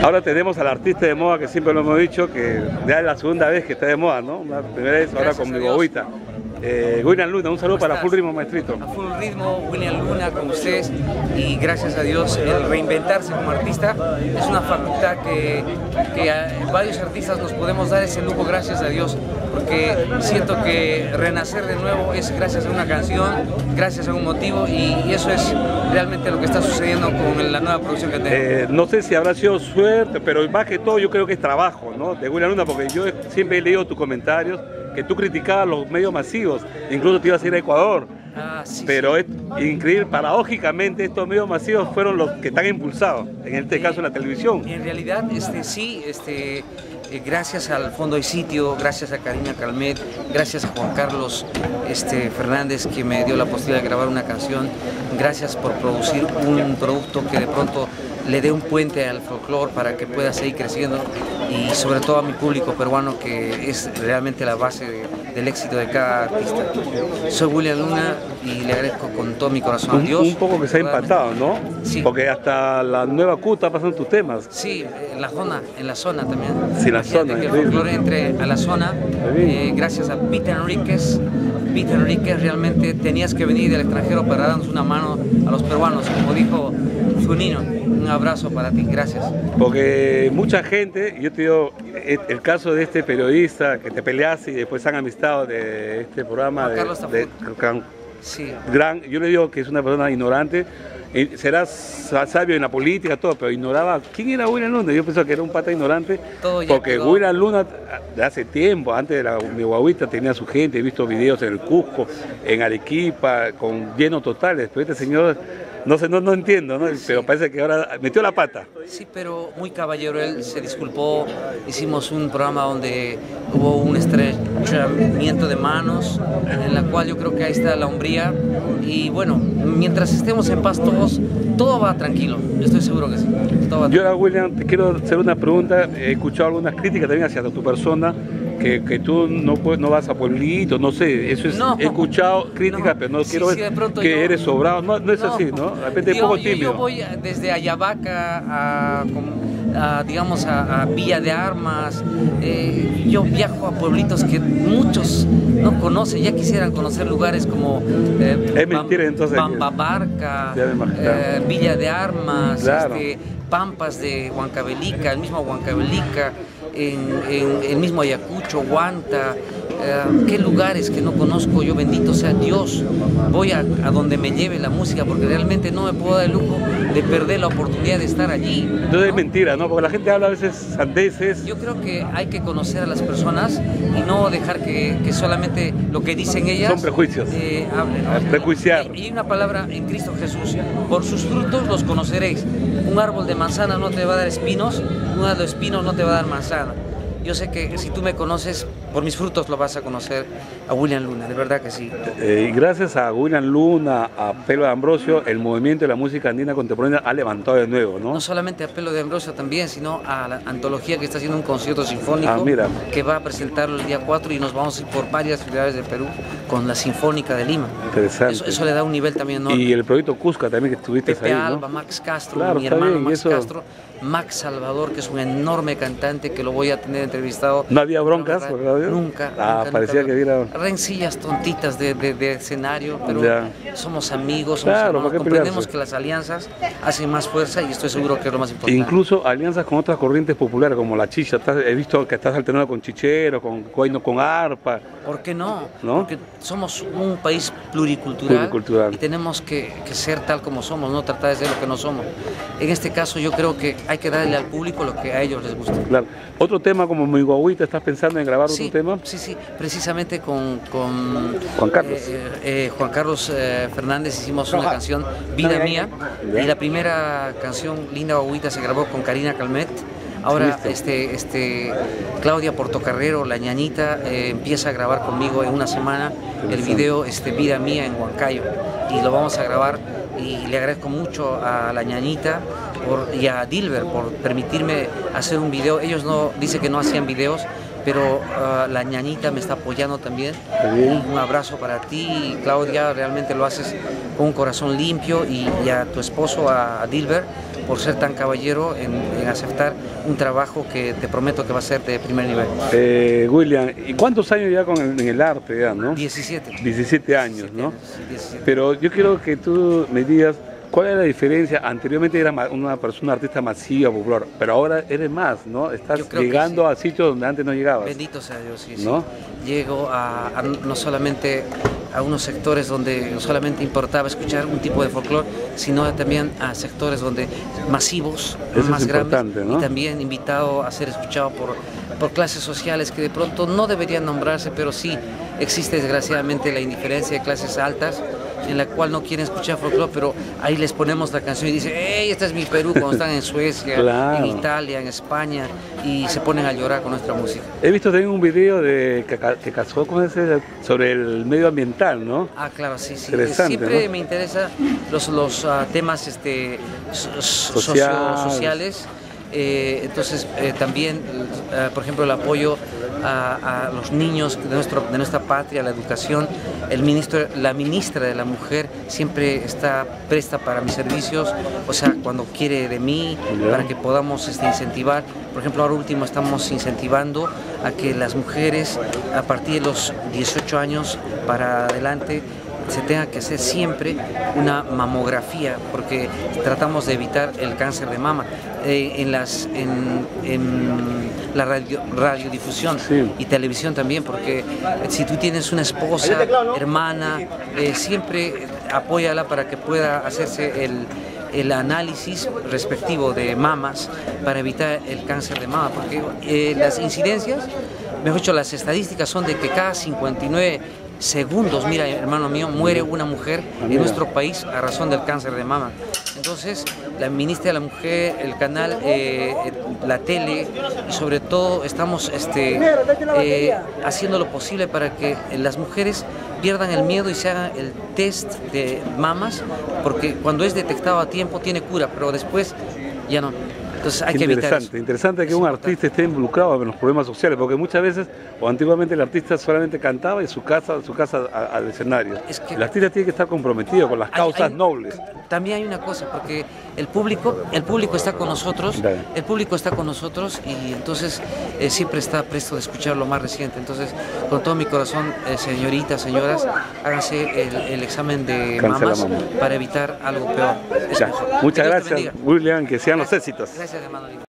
Ahora tenemos al artista de moda que siempre lo hemos dicho, que ya es la segunda vez que está de moda, ¿no? La primera vez ahora con mi bobita. William Luna, un saludo para Full Ritmo, maestrito. A Full Ritmo, William Luna con ustedes, y gracias a Dios el reinventarse como artista es una facultad que varios artistas nos podemos dar ese lujo, gracias a Dios, porque siento que renacer de nuevo es gracias a una canción, gracias a un motivo, y eso es realmente lo que está sucediendo con la nueva producción que tenemos. No sé si habrá sido suerte, pero más que todo yo creo que es trabajo, ¿no? De William Luna, porque yo siempre he leído tus comentarios, que tú criticabas los medios masivos, incluso te ibas a ir a Ecuador. Sí, pero sí. Es increíble, paradójicamente estos medios masivos fueron los que están impulsados, en este caso la televisión. En realidad, sí, gracias al Fondo y Sitio, gracias a Karina Calmet, gracias a Juan Carlos Fernández, que me dio la posibilidad de grabar una canción, gracias por producir un producto que de pronto le dé un puente al folclore para que pueda seguir creciendo, y sobre todo a mi público peruano, que es realmente la base del éxito de cada artista. Soy William Luna y le agradezco con todo mi corazón a Dios. Un poco que se ha empatado, ¿no? Sí. Porque hasta la nueva Q está pasando tus temas. Sí, en la zona también. Sí, la zona. Que el folclore entre a la zona, gracias a Peter Enríquez. Peter Enríquez, realmente tenías que venir del extranjero para darnos una mano a los peruanos, como dijo Zunino. Un abrazo para ti, gracias. Porque mucha gente, yo te digo, el caso de este periodista que te peleaste y después se han amistado de este programa sí. Yo le digo que es una persona ignorante, serás sabio en la política, todo, pero ignoraba quién era William Luna. Yo pensaba que era un pata ignorante, porque William Luna de hace tiempo, antes de mi guaguita, tenía su gente, he visto videos en el Cusco, en Arequipa, con lleno total. Después este señor, no sé, no entiendo, ¿no? Sí. Pero parece que ahora metió la pata. Sí, pero muy caballero, él se disculpó, hicimos un programa donde hubo un estrechamiento de manos, en la cual yo creo que ahí está la hombría, y bueno, mientras estemos en paz todos, todo va tranquilo, yo estoy seguro que sí. Yo ahora, William, te quiero hacer una pregunta. He escuchado algunas críticas también hacia tu persona, que tú no vas a pueblitos, no sé, eso es, no, he escuchado críticas, pero no quiero ver que eres sobrado, no es así, ¿no? De repente es poco tímido. Yo voy desde Ayabaca digamos, a Villa de Armas, yo viajo a pueblitos que muchos no conocen, ya quisieran conocer lugares como es mentira, entonces, Bambabarca, Villa de Armas, claro. Pampas de Huancavelica, el mismo Huancavelica, en el mismo Ayacucho, Huanta, qué lugares que no conozco yo, bendito sea Dios. Voy a donde me lleve la música, porque realmente no me puedo dar el lujo de perder la oportunidad de estar allí, ¿no? Entonces es mentira, ¿no? Porque la gente habla a veces sandeces. Yo creo que hay que conocer a las personas y no dejar que solamente lo que dicen ellas son prejuicios, hablen, ¿no? Prejuiciar. Y una palabra en Cristo Jesús: por sus frutos los conoceréis. Un árbol de manzana no te va a dar espinos, un árbol de espinos no te va a dar manzana. Yo sé que si tú me conoces, por mis frutos lo vas a conocer a William Luna, de verdad que sí. Gracias a William Luna, a Pelo de Ambrosio, el movimiento de la música andina contemporánea ha levantado de nuevo, ¿no? No solamente a Pelo de Ambrosio también, sino a la antología que está haciendo un concierto sinfónico, que va a presentarlo el día 4, y nos vamos a ir por varias ciudades de Perú con la Sinfónica de Lima. Interesante. Eso le da un nivel también enorme. Y el proyecto Cusca también, que estuviste Pepe ahí, Alba, ¿no? Max Castro, claro, mi hermano bien, Max Castro, Max Salvador, que es un enorme cantante que lo voy a tener entrevistado. ¿No había broncas? Nunca. Parecía nunca. Que hubiera... Rencillas tontitas de escenario, pero somos amigos, claro, comprendemos que las alianzas hacen más fuerza, y estoy seguro que es lo más importante. Incluso alianzas con otras corrientes populares, como la chicha. He visto que estás alternando con chichero, con arpa. ¿Por qué no? Porque somos un país pluricultural. Y tenemos que ser tal como somos, no tratar de ser lo que no somos. En este caso yo creo que hay que darle al público lo que a ellos les gusta. Claro. Otro tema como Mi Guaguita, ¿estás pensando en grabar otro tema? Sí, precisamente con Juan Carlos Fernández hicimos una canción, Vida Mía, y la primera canción, Linda Guaguita, se grabó con Karina Calmet. Ahora Claudia Portocarrero, la ñañita, empieza a grabar conmigo en una semana el video Vida Mía en Huancayo, y lo vamos a grabar, y le agradezco mucho a la ñañita y a Dilber por permitirme hacer un video. Ellos dicen que no hacían videos, pero la ñañita me está apoyando también. Un abrazo para ti, Claudia, realmente lo haces con un corazón limpio, y a tu esposo, a Dilber, por ser tan caballero en aceptar un trabajo que te prometo que va a ser de primer nivel. William, ¿y cuántos años ya en el arte ya, no? 17. 17 años, 17 ¿no? Años, 17. Pero yo quiero que tú me digas, ¿cuál es la diferencia? Anteriormente era una persona, artista masiva, popular, pero ahora eres más, ¿no? Estás llegando a sitios donde antes no llegabas. Bendito sea Dios, sí, ¿no? Sí. Llego a no solamente a unos sectores donde no solamente importaba escuchar un tipo de folclore, sino también a sectores donde masivos, más grandes, ¿no? Y también invitado a ser escuchado por clases sociales que de pronto no deberían nombrarse, pero sí existe desgraciadamente la indiferencia de clases altas, en la cual no quieren escuchar folclore, pero ahí les ponemos la canción y dicen, ¡hey, este es mi Perú! Cuando están en Suecia, claro, en Italia, en España, y se ponen a llorar con nuestra música. He visto también un video que casó con ese sobre el medio ambiental, ¿no? Ah, claro, sí, sí. Siempre, ¿no? Me interesan los temas sociales. Entonces también, por ejemplo, el apoyo a los niños de nuestra patria, la educación. La ministra de la Mujer siempre está presta para mis servicios, o sea, cuando quiere de mí, para que podamos incentivar. Por ejemplo, ahora último estamos incentivando a que las mujeres a partir de los 18 años para adelante se tenga que hacer siempre una mamografía, porque tratamos de evitar el cáncer de mama. En la radiodifusión, sí, y televisión también, porque si tú tienes una esposa, hermana, siempre apóyala para que pueda hacerse el análisis respectivo de mamas para evitar el cáncer de mama, porque las incidencias, mejor dicho, las estadísticas son de que cada 59 segundos, mira, hermano mío, muere una mujer en nuestro país a razón del cáncer de mama. Entonces, la ministra de la Mujer, el canal, la tele, y sobre todo estamos haciendo lo posible para que las mujeres pierdan el miedo y se hagan el test de mamas, porque cuando es detectado a tiempo tiene cura, pero después ya no. Entonces hay que evitar eso. Interesante que un artista esté involucrado en los problemas sociales, porque muchas veces, o antiguamente el artista solamente cantaba en su casa al escenario. El artista tiene que estar comprometido con las causas nobles. También hay una cosa, porque el público está con nosotros, y entonces siempre está presto de escuchar lo más reciente. Entonces, con todo mi corazón, señoritas, señoras, háganse el examen de mamas para evitar algo peor. Muchas gracias, William, que sean los éxitos. Gracias, hermano.